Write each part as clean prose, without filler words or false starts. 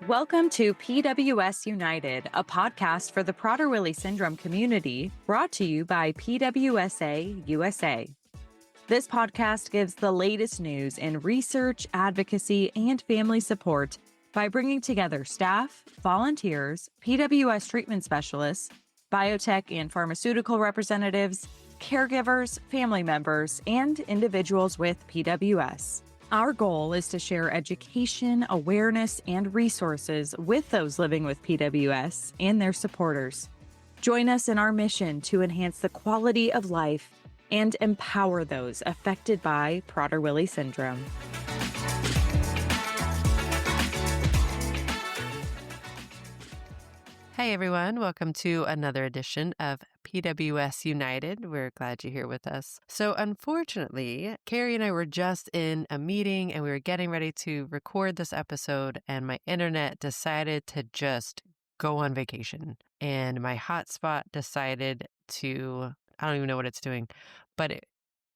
Welcome to PWS United, a podcast for the Prader-Willi syndrome community, brought to you by PWSA USA. This podcast gives the latest news in research, advocacy, and family support by bringing together staff, volunteers, PWS treatment specialists, biotech and pharmaceutical representatives, caregivers, family members, and individuals with PWS. Our goal is to share education, awareness, and resources with those living with PWS and their supporters. Join us in our mission to enhance the quality of life and empower those affected by Prader-Willi syndrome. Hey everyone, welcome to another edition of PWS United. We're glad you're here with us. So unfortunately, Carrie and I were just in a meeting and we were getting ready to record this episode and my internet decided to just go on vacation. And my hotspot decided to, I don't even know what it's doing, but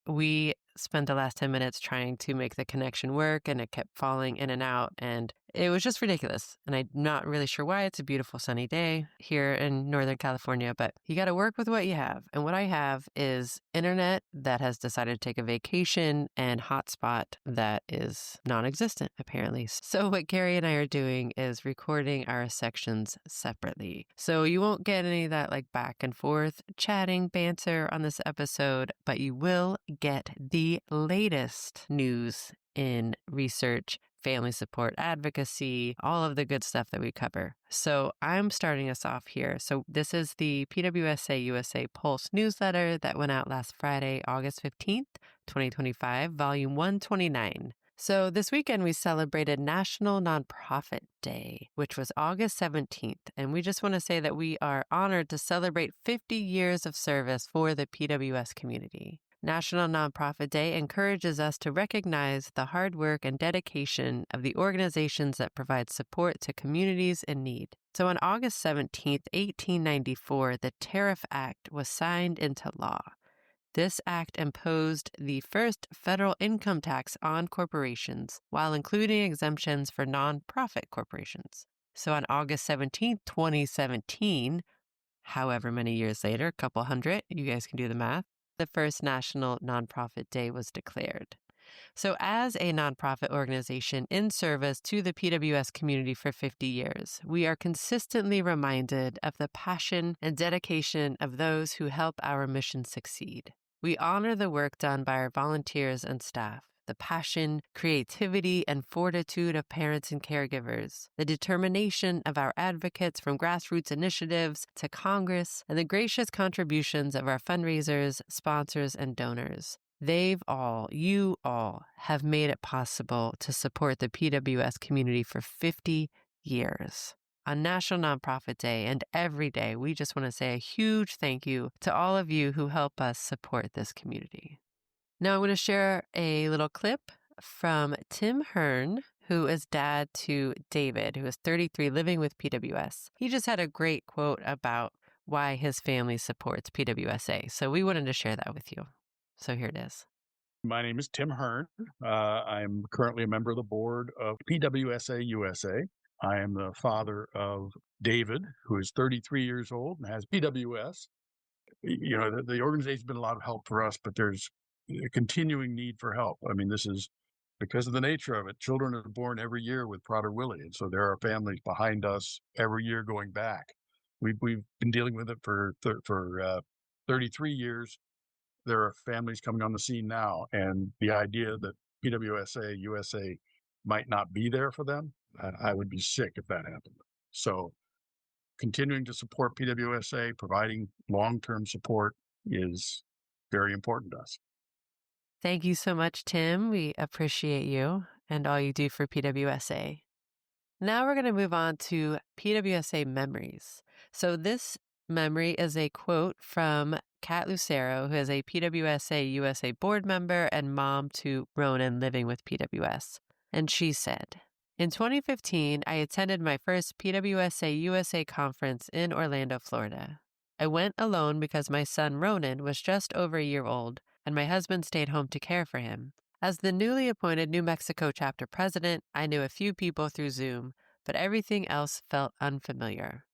we spent the last 10 minutes trying to make the connection work and it kept falling in and out and it was just ridiculous. And I'm not really sure why. It's a beautiful sunny day here in Northern California, but you got to work with what you have. And what I have is internet that has decided to take a vacation and hotspot that is non-existent, apparently. So what Carrie and I are doing is recording our sections separately. So you won't get any of that like back and forth chatting, banter on this episode, but you will get the latest news in research, family support, advocacy, all of the good stuff that we cover. So I'm starting us off here. So this is the PWSA USA Pulse newsletter that went out last Friday, August 15th, 2025, volume 129. So this weekend we celebrated National Nonprofit Day, which was August 17th. And we just want to say that we are honored to celebrate 50 years of service for the PWS community. National Nonprofit Day encourages us to recognize the hard work and dedication of the organizations that provide support to communities in need. So on August 17th, 1894, the Tariff Act was signed into law. This act imposed the first federal income tax on corporations while including exemptions for nonprofit corporations. So on August 17th, 2017, however many years later, a couple hundred, you guys can do the math, the first National Nonprofit Day was declared. So as a nonprofit organization in service to the PWS community for 50 years, we are consistently reminded of the passion and dedication of those who help our mission succeed. We honor the work done by our volunteers and staff, the passion, creativity, and fortitude of parents and caregivers, the determination of our advocates from grassroots initiatives to Congress, and the gracious contributions of our fundraisers, sponsors, and donors. You all, have made it possible to support the PWS community for 50 years. On National Nonprofit Day and every day, we just want to say a huge thank you to all of you who help us support this community. Now I'm going to share a little clip from Tim Hearn, who is dad to David, who is 33, living with PWS. He just had a great quote about why his family supports PWSA. So we wanted to share that with you. So here it is. My name is Tim Hearn. I'm currently a member of the board of PWSA USA. I am the father of David, who is 33 years old and has PWS. You know, the organization's been a lot of help for us, but there's a continuing need for help. I mean, this is because of the nature of it. Children are born every year with Prader-Willi, and so there are families behind us every year going back. We've been dealing with it for 33 years. There are families coming on the scene now, and the idea that PWSA USA might not be there for them, I would be sick if that happened. So continuing to support PWSA, providing long-term support is very important to us. Thank you so much, Tim. We appreciate you and all you do for PWSA. Now we're going to move on to PWSA Memories. So this memory is a quote from Kat Lucero, who is a PWSA USA board member and mom to Ronan living with PWS. And she said, in 2015, I attended my first PWSA USA conference in Orlando, Florida. I went alone because my son Ronan was just over a year old and my husband stayed home to care for him. As the newly appointed New Mexico chapter president, I knew a few people through Zoom, but everything else felt unfamiliar.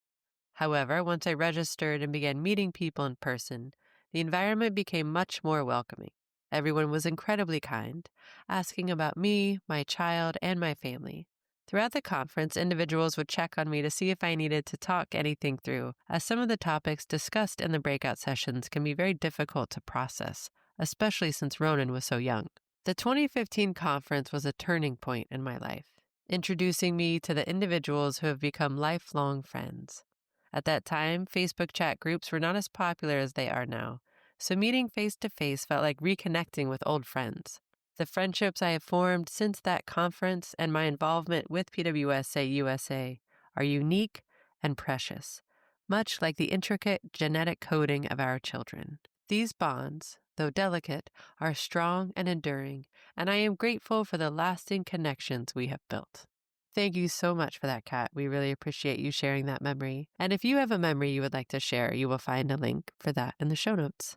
However, once I registered and began meeting people in person, the environment became much more welcoming. Everyone was incredibly kind, asking about me, my child, and my family. Throughout the conference, individuals would check on me to see if I needed to talk anything through, as some of the topics discussed in the breakout sessions can be very difficult to process, especially since Ronan was so young. The 2015 conference was a turning point in my life, introducing me to the individuals who have become lifelong friends. At that time, Facebook chat groups were not as popular as they are now, so meeting face-to-face felt like reconnecting with old friends. The friendships I have formed since that conference and my involvement with PWSA USA are unique and precious, much like the intricate genetic coding of our children. These bonds, though delicate, are strong and enduring, and I am grateful for the lasting connections we have built. Thank you so much for that, Kat. We really appreciate you sharing that memory. And if you have a memory you would like to share, you will find a link for that in the show notes.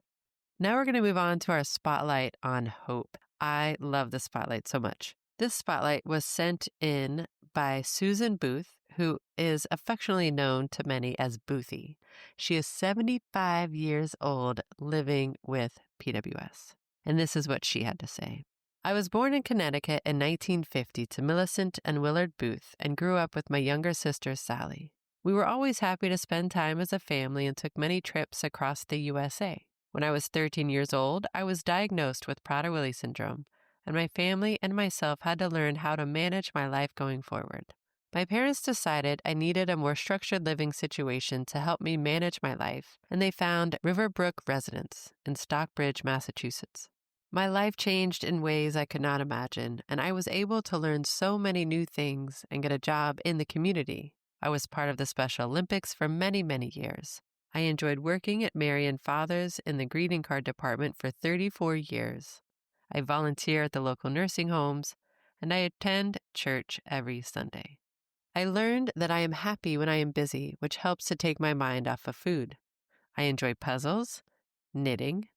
Now we're going to move on to our spotlight on hope. I love the spotlight so much. This spotlight was sent in by Susan Booth, who is affectionately known to many as Boothie. She is 75 years old, living with PWS. And this is what she had to say. I was born in Connecticut in 1950 to Millicent and Willard Booth and grew up with my younger sister, Sally. We were always happy to spend time as a family and took many trips across the USA. When I was 13 years old, I was diagnosed with Prader-Willi syndrome, and my family and myself had to learn how to manage my life going forward. My parents decided I needed a more structured living situation to help me manage my life, and they found Riverbrook Residence in Stockbridge, Massachusetts. My life changed in ways I could not imagine, and I was able to learn so many new things and get a job in the community. I was part of the Special Olympics for many, many years. I enjoyed working at Marian Fathers in the greeting card department for 34 years. I volunteer at the local nursing homes, and I attend church every Sunday. I learned that I am happy when I am busy, which helps to take my mind off of food. I enjoy puzzles, knitting,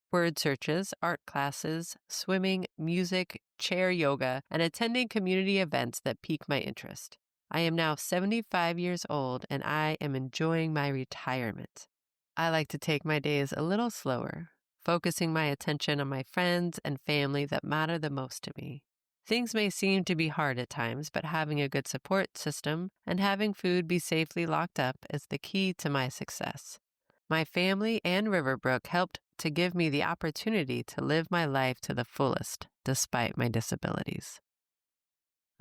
word searches, art classes, swimming, music, chair yoga, and attending community events that pique my interest. I am now 75 years old and I am enjoying my retirement. I like to take my days a little slower, focusing my attention on my friends and family that matter the most to me. Things may seem to be hard at times, but having a good support system and having food be safely locked up is the key to my success. My family and Riverbrook helped to give me the opportunity to live my life to the fullest, despite my disabilities.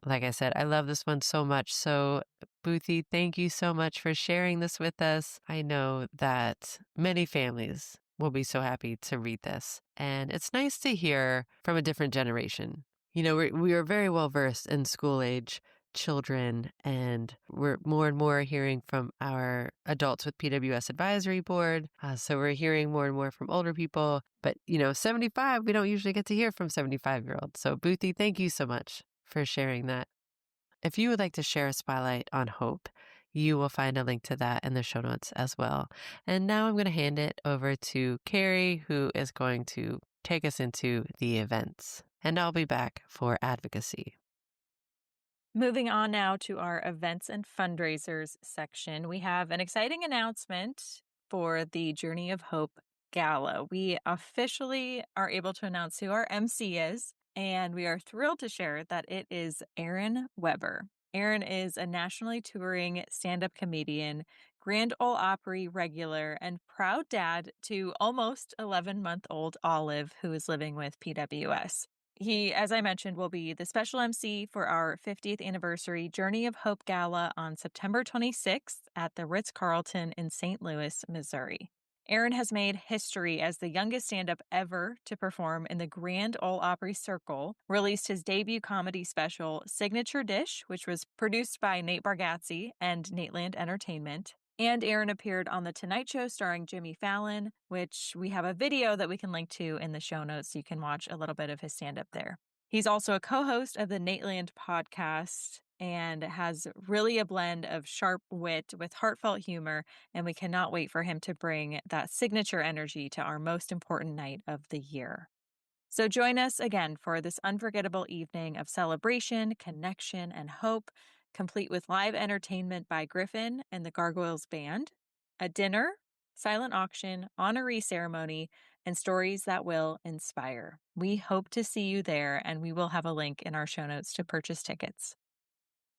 Like I said, I love this one so much. So, Boothie, thank you so much for sharing this with us. I know that many families will be so happy to read this. And it's nice to hear from a different generation. You know, we are very well versed in school age children, and we're more and more hearing from our adults with PWS Advisory Board. So we're hearing more and more from older people. But, 75, we don't usually get to hear from 75-year-olds. So, Boothie, thank you so much for sharing that. If you would like to share a spotlight on hope, you will find a link to that in the show notes as well. And now I'm going to hand it over to Carrie, who is going to take us into the events. And I'll be back for advocacy. Moving on now to our events and fundraisers section, we have an exciting announcement for the Journey of Hope Gala. We officially are able to announce who our MC is, and we are thrilled to share that it is Aaron Weber. Aaron is a nationally touring stand-up comedian, Grand Ole Opry regular, and proud dad to almost 11-month-old Olive, who is living with PWS. He, as I mentioned, will be the special MC for our 50th anniversary Journey of Hope Gala on September 26th at the Ritz-Carlton in St. Louis, Missouri. Aaron has made history as the youngest stand-up ever to perform in the Grand Ole Opry Circle, released his debut comedy special, Signature Dish, which was produced by Nate Bargatze and Nateland Entertainment. And Aaron appeared on The Tonight Show starring Jimmy Fallon, which we have a video that we can link to in the show notes so you can watch a little bit of his stand-up there. He's also a co-host of the Nateland podcast and has really a blend of sharp wit with heartfelt humor, and we cannot wait for him to bring that signature energy to our most important night of the year. So join us again for this unforgettable evening of celebration, connection, and hope. complete with live entertainment by Griffin and the Gargoyles Band, a dinner, silent auction, honoree ceremony, and stories that will inspire. We hope to see you there, and we will have a link in our show notes to purchase tickets.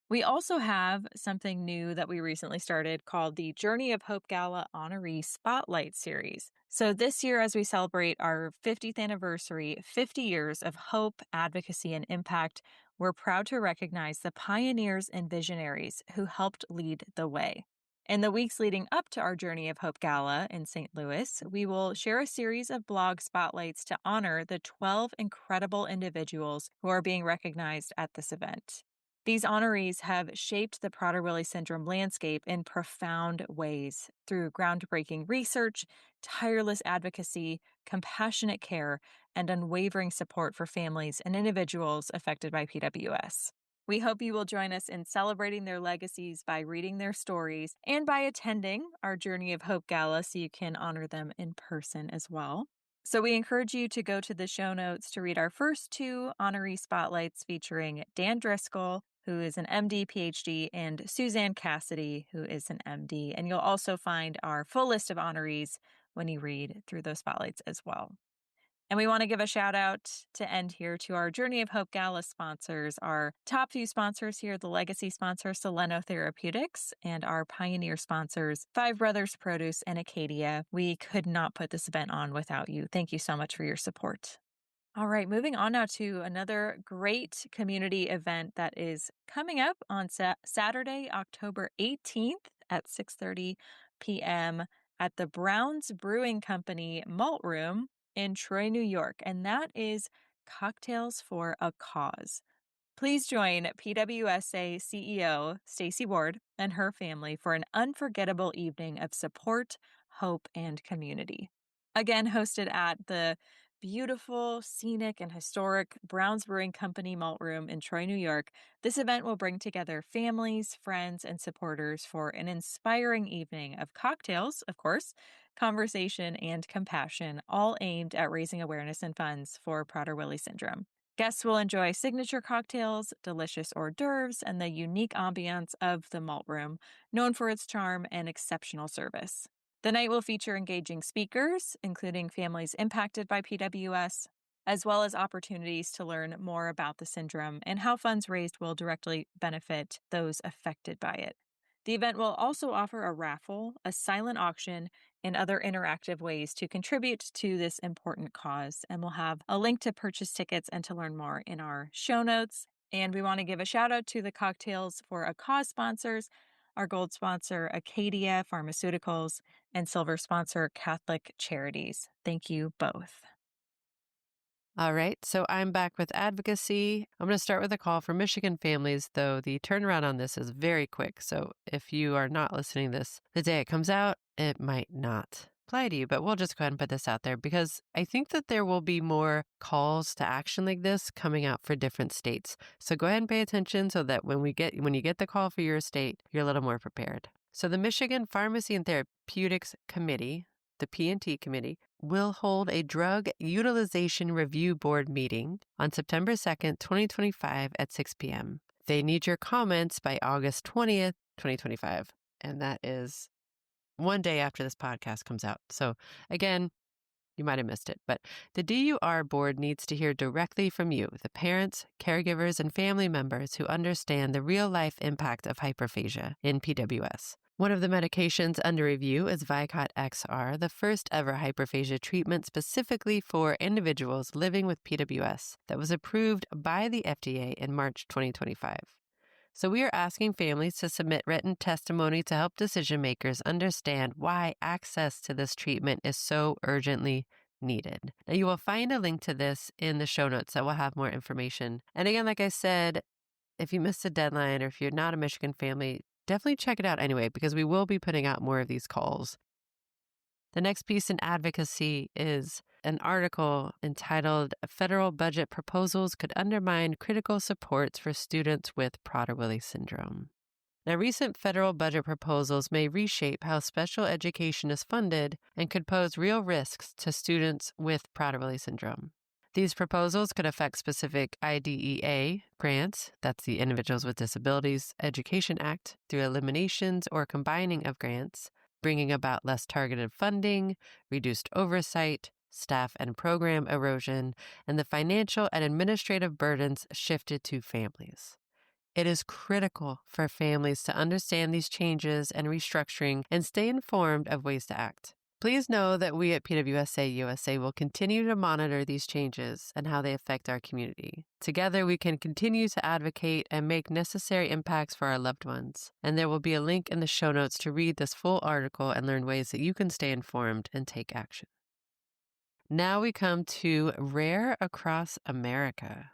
We also have something new that we recently started called the Journey of Hope Gala Honoree Spotlight Series. So this year, as we celebrate our 50th anniversary, 50 years of hope, advocacy, and impact, we're proud to recognize the pioneers and visionaries who helped lead the way. In the weeks leading up to our Journey of Hope Gala in St. Louis, we will share a series of blog spotlights to honor the 12 incredible individuals who are being recognized at this event. These honorees have shaped the Prader-Willi syndrome landscape in profound ways through groundbreaking research, tireless advocacy, compassionate care, and unwavering support for families and individuals affected by PWS. We hope you will join us in celebrating their legacies by reading their stories and by attending our Journey of Hope Gala so you can honor them in person as well. So we encourage you to go to the show notes to read our first two honoree spotlights featuring Dan Driscoll, who is an MD, PhD, and Suzanne Cassidy, who is an MD. And you'll also find our full list of honorees when you read through those spotlights as well. And we want to give a shout out to end here to our Journey of Hope Gala sponsors, our top few sponsors here, the legacy sponsor, Soleno Therapeutics, and our pioneer sponsors, Five Brothers Produce and Acadia. We could not put this event on without you. Thank you so much for your support. All right, moving on now to another great community event that is coming up on Saturday, October 18th at 6:30 p.m. at the Brown's Brewing Company Malt Room in Troy, New York, and that is Cocktails for a Cause. Please join PWSA CEO Stacey Ward and her family for an unforgettable evening of support, hope, and community. Again, hosted at the beautiful, scenic, and historic Brown's Brewing Company Malt Room in Troy, New York, this event will bring together families, friends, and supporters for an inspiring evening of cocktails, of course, conversation, and compassion, all aimed at raising awareness and funds for Prader-Willi syndrome. Guests will enjoy signature cocktails, delicious hors d'oeuvres, and the unique ambiance of the malt room, known for its charm and exceptional service. The night will feature engaging speakers, including families impacted by PWS, as well as opportunities to learn more about the syndrome and how funds raised will directly benefit those affected by it. The event will also offer a raffle, a silent auction, and other interactive ways to contribute to this important cause. And we'll have a link to purchase tickets and to learn more in our show notes. And we want to give a shout out to the Cocktails for a Cause sponsors, our gold sponsor, Acadia Pharmaceuticals, and silver sponsor, Catholic Charities. Thank you both. All right, so I'm back with Advocacy. I'm going to start with a call for Michigan families, though the turnaround on this is very quick. So if you are not listening to this the day it comes out, it might not apply to you, but we'll just go ahead and put this out there because I think that there will be more calls to action like this coming out for different states. So go ahead and pay attention so that when you get the call for your state, you're a little more prepared. So the Michigan Pharmacy and Therapeutics Committee, the P&T Committee, will hold a Drug Utilization Review Board meeting on September 2nd, 2025 at 6 p.m. They need your comments by August 20th, 2025. And that is one day after this podcast comes out. So again, you might have missed it, but the DUR board needs to hear directly from you, the parents, caregivers, and family members who understand the real-life impact of hyperphagia in PWS. One of the medications under review is Vicot XR, the first ever hyperphagia treatment specifically for individuals living with PWS that was approved by the FDA in March 2025. So we are asking families to submit written testimony to help decision makers understand why access to this treatment is so urgently needed. Now you will find a link to this in the show notes that will have more information. And again, like I said, if you missed a deadline or if you're not a Michigan family, definitely check it out anyway, because we will be putting out more of these calls. The next piece in Advocacy is an article entitled Federal Budget Proposals Could Undermine Critical Supports for Students with Prader-Willi Syndrome. Now, recent federal budget proposals may reshape how special education is funded and could pose real risks to students with Prader-Willi syndrome. These proposals could affect specific IDEA grants, that's the Individuals with Disabilities Education Act, through eliminations or combining of grants, bringing about less targeted funding, reduced oversight, staff and program erosion, and the financial and administrative burdens shifted to families. It is critical for families to understand these changes and restructuring and stay informed of ways to act. Please know that we at PWSA USA will continue to monitor these changes and how they affect our community. Together, we can continue to advocate and make necessary impacts for our loved ones. And there will be a link in the show notes to read this full article and learn ways that you can stay informed and take action. Now we come to Rare Across America.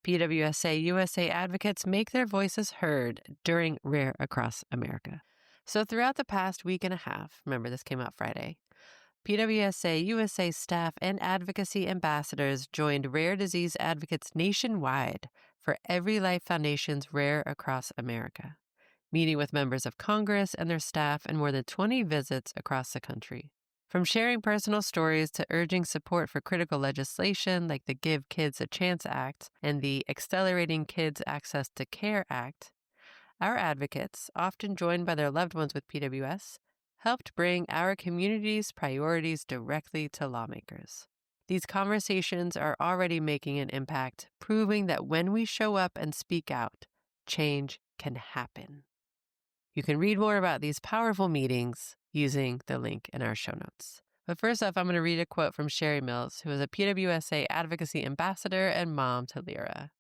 PWSA USA advocates make their voices heard during Rare Across America. So throughout the past week and a half, remember this came out Friday, PWSA USA staff and advocacy ambassadors joined rare disease advocates nationwide for Every Life Foundation's Rare Across America, meeting with members of Congress and their staff in more than 20 visits across the country. From sharing personal stories to urging support for critical legislation like the Give Kids a Chance Act and the Accelerating Kids Access to Care Act, our advocates, often joined by their loved ones with PWS, helped bring our community's priorities directly to lawmakers. These conversations are already making an impact, proving that when we show up and speak out, change can happen. You can read more about these powerful meetings using the link in our show notes. But first off, I'm going to read a quote from Sherry Mills, who is a PWSA advocacy ambassador and mom to Lyra.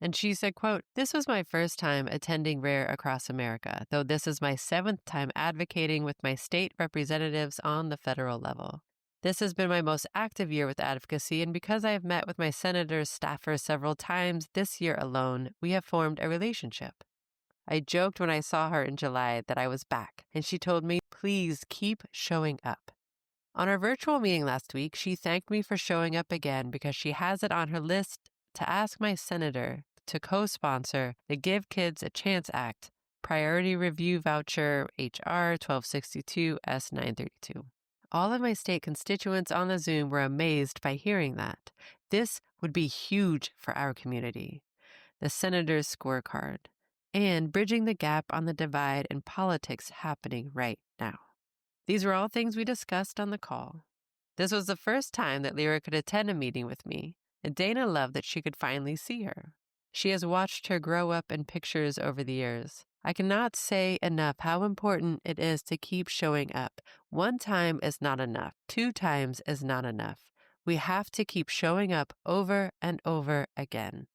And she said, quote, "This was my first time attending Rare Across America, though this is my 7th time advocating with my state representatives on the federal level. This has been my most active year with advocacy, and because I have met with my senator's staffer several times this year alone, we have formed a relationship. I joked when I saw her in July that I was back, and she told me, please keep showing up. On our virtual meeting last week, she thanked me for showing up again because she has it on her list to ask my senator to co-sponsor the Give Kids a Chance Act, Priority Review Voucher HR 1262 S932. All of my state constituents on the Zoom were amazed by hearing that. This would be huge for our community. The senator's scorecard, and bridging the gap on the divide in politics happening right now. These were all things we discussed on the call. This was the first time that Lyra could attend a meeting with me, and Dana loved that she could finally see her. She has watched her grow up in pictures over the years. I cannot say enough how important it is to keep showing up. 1 time is not enough. 2 times is not enough. We have to keep showing up over and over again.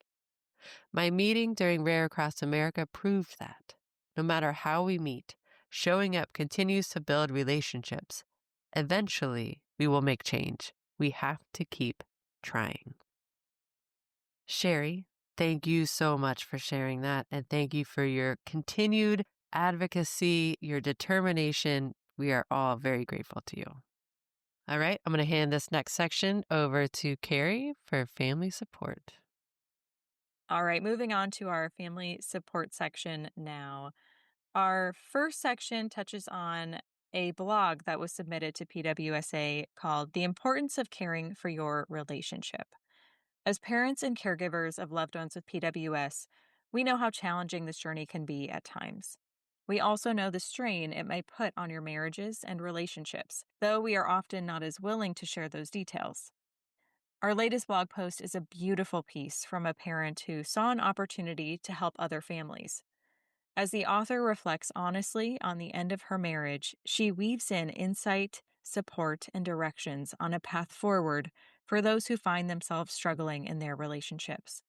My meeting during Rare Across America proved that. No matter how we meet, showing up continues to build relationships. Eventually, we will make change. We have to keep trying." Sherry, thank you so much for sharing that, and thank you for your continued advocacy, your determination. We are all very grateful to you. All right, I'm going to hand this next section over to Carrie for family support. All right, moving on to our family support section now. Our first section touches on a blog that was submitted to PWSA called The Importance of Caring for Your Relationship. As parents and caregivers of loved ones with PWS, we know how challenging this journey can be at times. We also know the strain it may put on your marriages and relationships, though we are often not as willing to share those details. Our latest blog post is a beautiful piece from a parent who saw an opportunity to help other families. As the author reflects honestly on the end of her marriage, she weaves in insight, support, and directions on a path forward for those who find themselves struggling in their relationships.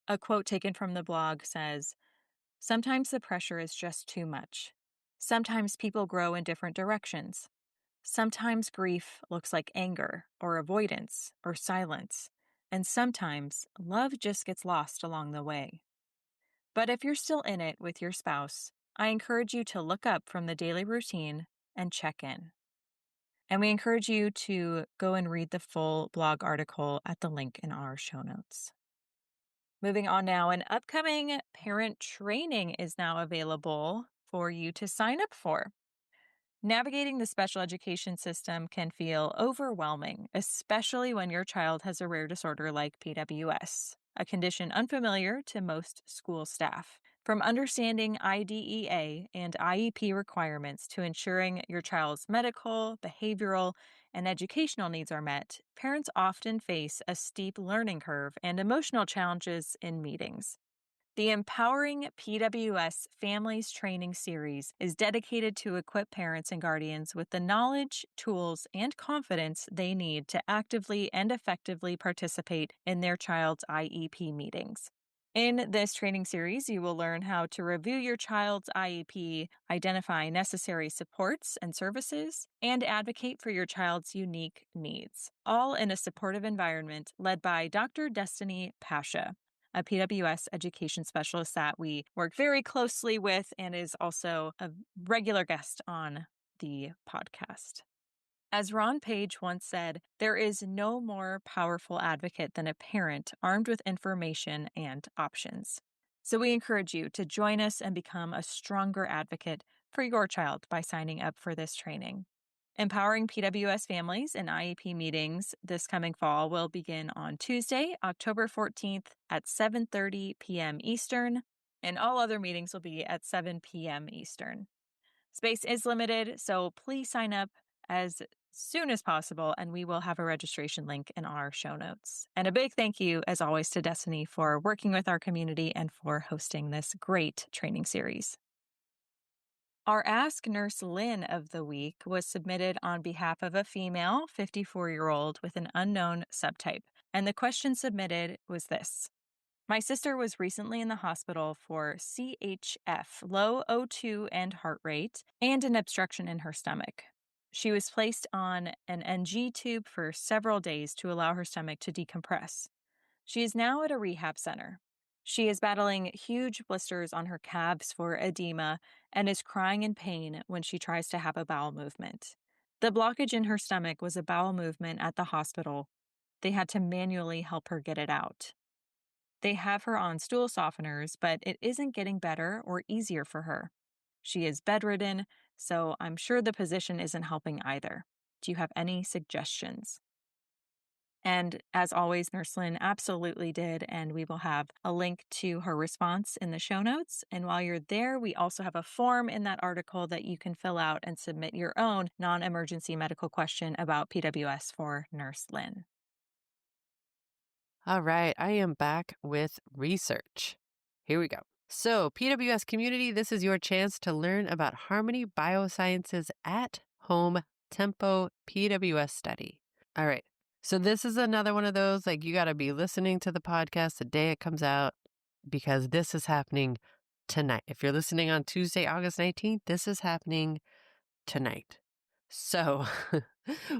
A quote taken from the blog says, "Sometimes the pressure is just too much. Sometimes people grow in different directions. Sometimes grief looks like anger or avoidance or silence, and sometimes love just gets lost along the way. But if you're still in it with your spouse, I encourage you to look up from the daily routine and check in." And we encourage you to go and read the full blog article at the link in our show notes. Moving on now, an upcoming parent training is now available for you to sign up for. Navigating the special education system can feel overwhelming, especially when your child has a rare disorder like PWS, a condition unfamiliar to most school staff. From understanding IDEA and IEP requirements to ensuring your child's medical, behavioral, and educational needs are met, parents often face a steep learning curve and emotional challenges in meetings. The Empowering PWS Families Training Series is dedicated to equip parents and guardians with the knowledge, tools, and confidence they need to actively and effectively participate in their child's IEP meetings. In this training series, you will learn how to review your child's IEP, identify necessary supports and services, and advocate for your child's unique needs, all in a supportive environment led by Dr. Destiny Pasha, a PWS education specialist that we work very closely with and is also a regular guest on the podcast. As Ron Page once said, there is no more powerful advocate than a parent armed with information and options. So we encourage you to join us and become a stronger advocate for your child by signing up for this training. Empowering PWS families and IEP meetings this coming fall will begin on Tuesday, October 14th at 7:30 p.m. Eastern, and all other meetings will be at 7 p.m. Eastern. Space is limited, so please sign up as soon as possible, and we will have a registration link in our show notes. And a big thank you, as always, to Destiny for working with our community and for hosting this great training series. Our Ask Nurse Lynn of the week was submitted on behalf of a female 54-year-old with an unknown subtype. And the question submitted was this. My sister was recently in the hospital for CHF, low O2 and heart rate, and an obstruction in her stomach. She was placed on an NG tube for several days to allow her stomach to decompress. She is now at a rehab center. She is battling huge blisters on her calves for edema and is crying in pain when she tries to have a bowel movement. The blockage in her stomach was a bowel movement at the hospital. They had to manually help her get it out. They have her on stool softeners, but it isn't getting better or easier for her. She is bedridden, so I'm sure the position isn't helping either. Do you have any suggestions? And as always, Nurse Lynn absolutely did, and we will have a link to her response in the show notes. And while you're there, we also have a form in that article that you can fill out and submit your own non-emergency medical question about PWS for Nurse Lynn. All right, I am back with research. Here we go. So, PWS community, this is your chance to learn about Harmony Biosciences at Home Tempo PWS study. All right. So this is another one of those, like, you got to be listening to the podcast the day it comes out because this is happening tonight. If you're listening on Tuesday, August 19th, this is happening tonight. So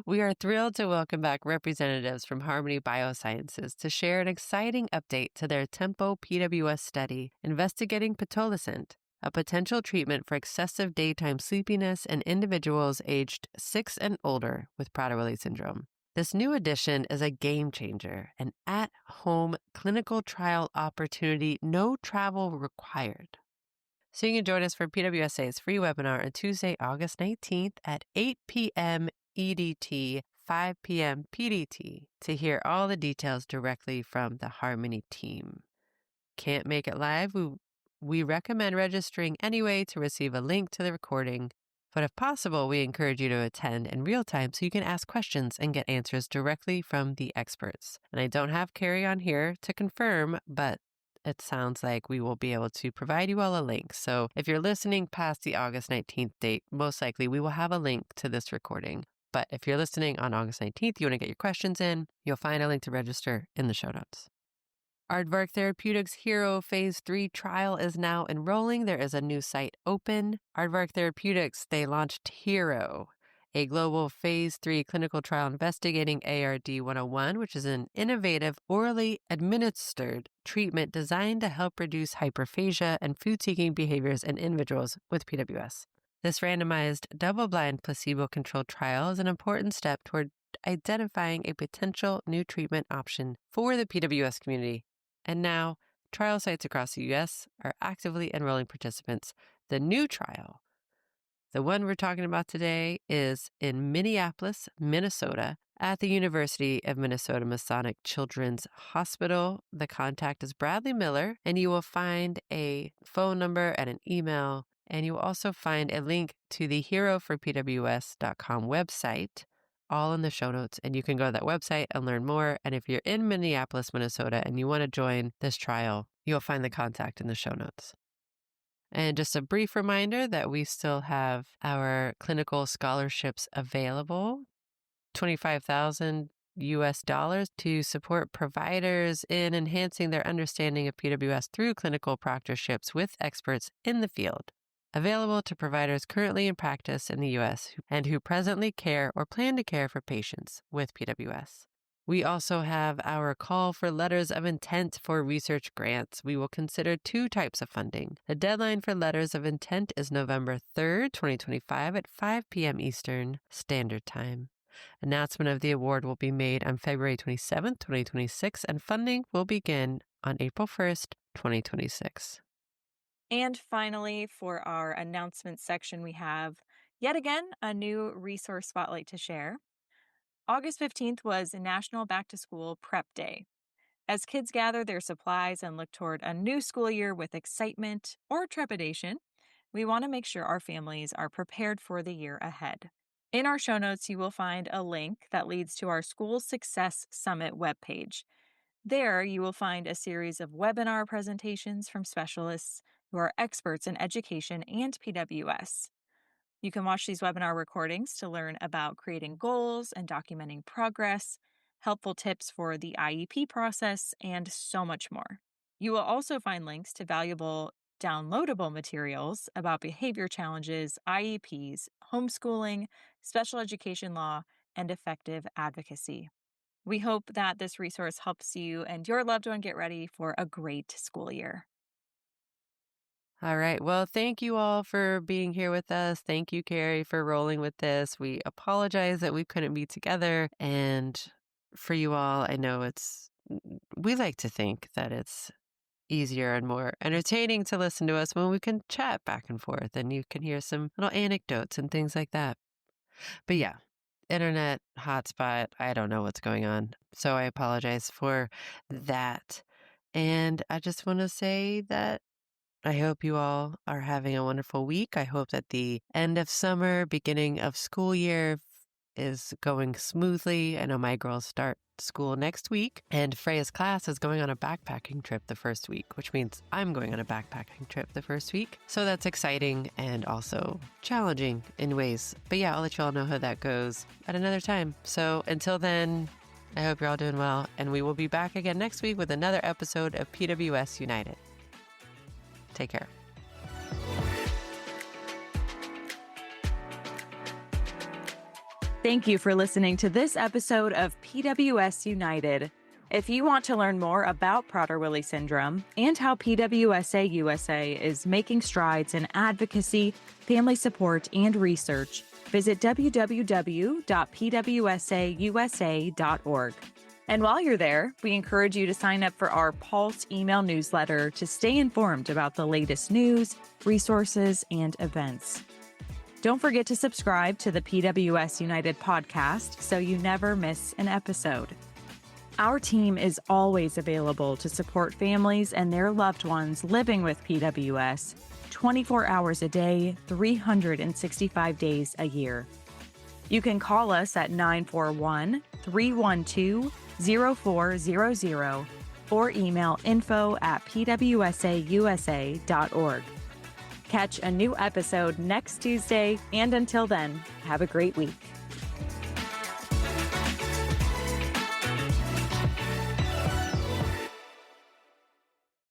we are thrilled to welcome back representatives from Harmony Biosciences to share an exciting update to their Tempo PWS study investigating pitolisant, a potential treatment for excessive daytime sleepiness in individuals aged 6 and older with Prader-Willi syndrome. This new addition is a game changer, an at-home clinical trial opportunity, no travel required. So you can join us for PWSA's free webinar on Tuesday, August 19th at 8 p.m. EDT, 5 p.m. PDT to hear all the details directly from the Harmony team. Can't make it live? We recommend registering anyway to receive a link to the recording. But if possible, we encourage you to attend in real time so you can ask questions and get answers directly from the experts. And I don't have Carrie on here to confirm, but it sounds like we will be able to provide you all a link. So if you're listening past the August 19th date, most likely we will have a link to this recording. But if you're listening on August 19th, you want to get your questions in, you'll find a link to register in the show notes. Aardvark Therapeutics Hero Phase 3 trial is now enrolling. There is a new site open. Aardvark Therapeutics, they launched Hero, a global Phase 3 clinical trial investigating ARD-101, which is an innovative orally administered treatment designed to help reduce hyperphagia and food-seeking behaviors in individuals with PWS. This randomized, double-blind, placebo-controlled trial is an important step toward identifying a potential new treatment option for the PWS community. And now, trial sites across the U.S. are actively enrolling participants. The new trial The one we're talking about today is in Minneapolis, Minnesota, at the University of Minnesota Masonic Children's Hospital. The contact is Bradley Miller, and you will find a phone number and an email, and you will also find a link to the heroforpws.com website, all in the show notes, and you can go to that website and learn more. And if you're in Minneapolis, Minnesota, and you want to join this trial, you'll find the contact in the show notes. And just a brief reminder that we still have our clinical scholarships available, $25,000 to support providers in enhancing their understanding of PWS through clinical proctorships with experts in the field. Available to providers currently in practice in the U.S. and who presently care or plan to care for patients with PWS. We also have our call for letters of intent for research grants. We will consider 2 types of funding. The deadline for letters of intent is November 3rd, 2025 at 5 p.m. Eastern Standard Time. Announcement of the award will be made on February 27th, 2026, and funding will begin on April 1st, 2026. And finally, for our announcements section, we have yet again a new resource spotlight to share. August 15th was National Back to School Prep Day. As kids gather their supplies and look toward a new school year with excitement or trepidation, we want to make sure our families are prepared for the year ahead. In our show notes, you will find a link that leads to our School Success Summit webpage. There, you will find a series of webinar presentations from specialists who are experts in education and PWS. You can watch these webinar recordings to learn about creating goals and documenting progress, helpful tips for the IEP process, and so much more. You will also find links to valuable downloadable materials about behavior challenges, IEPs, homeschooling, special education law, and effective advocacy. We hope that this resource helps you and your loved one get ready for a great school year. All right. Well, thank you all for being here with us. Thank you, Carrie, for rolling with this. We apologize that we couldn't be together. And for you all, I know we like to think that it's easier and more entertaining to listen to us when we can chat back and forth and you can hear some little anecdotes and things like that. But yeah, internet hotspot, I don't know what's going on. So I apologize for that. And I just want to say that I hope you all are having a wonderful week. I hope that the end of summer, beginning of school year is going smoothly. I know my girls start school next week, and Freya's class is going on a backpacking trip the first week, which means I'm going on a backpacking trip the first week. So that's exciting and also challenging in ways. But yeah, I'll let you all know how that goes at another time. So until then, I hope you're all doing well, and we will be back again next week with another episode of PWS United. Take care. Thank you for listening to this episode of PWS United. If you want to learn more about Prader-Willi syndrome and how PWSA USA is making strides in advocacy, family support, and research, visit www.pwsausa.org. And while you're there, we encourage you to sign up for our Pulse email newsletter to stay informed about the latest news, resources, and events. Don't forget to subscribe to the PWS United podcast so you never miss an episode. Our team is always available to support families and their loved ones living with PWS 24 hours a day, 365 days a year. You can call us at 941-312-0400 or email info@pwsausa.org. Catch a new episode next Tuesday, and until then, have a great week.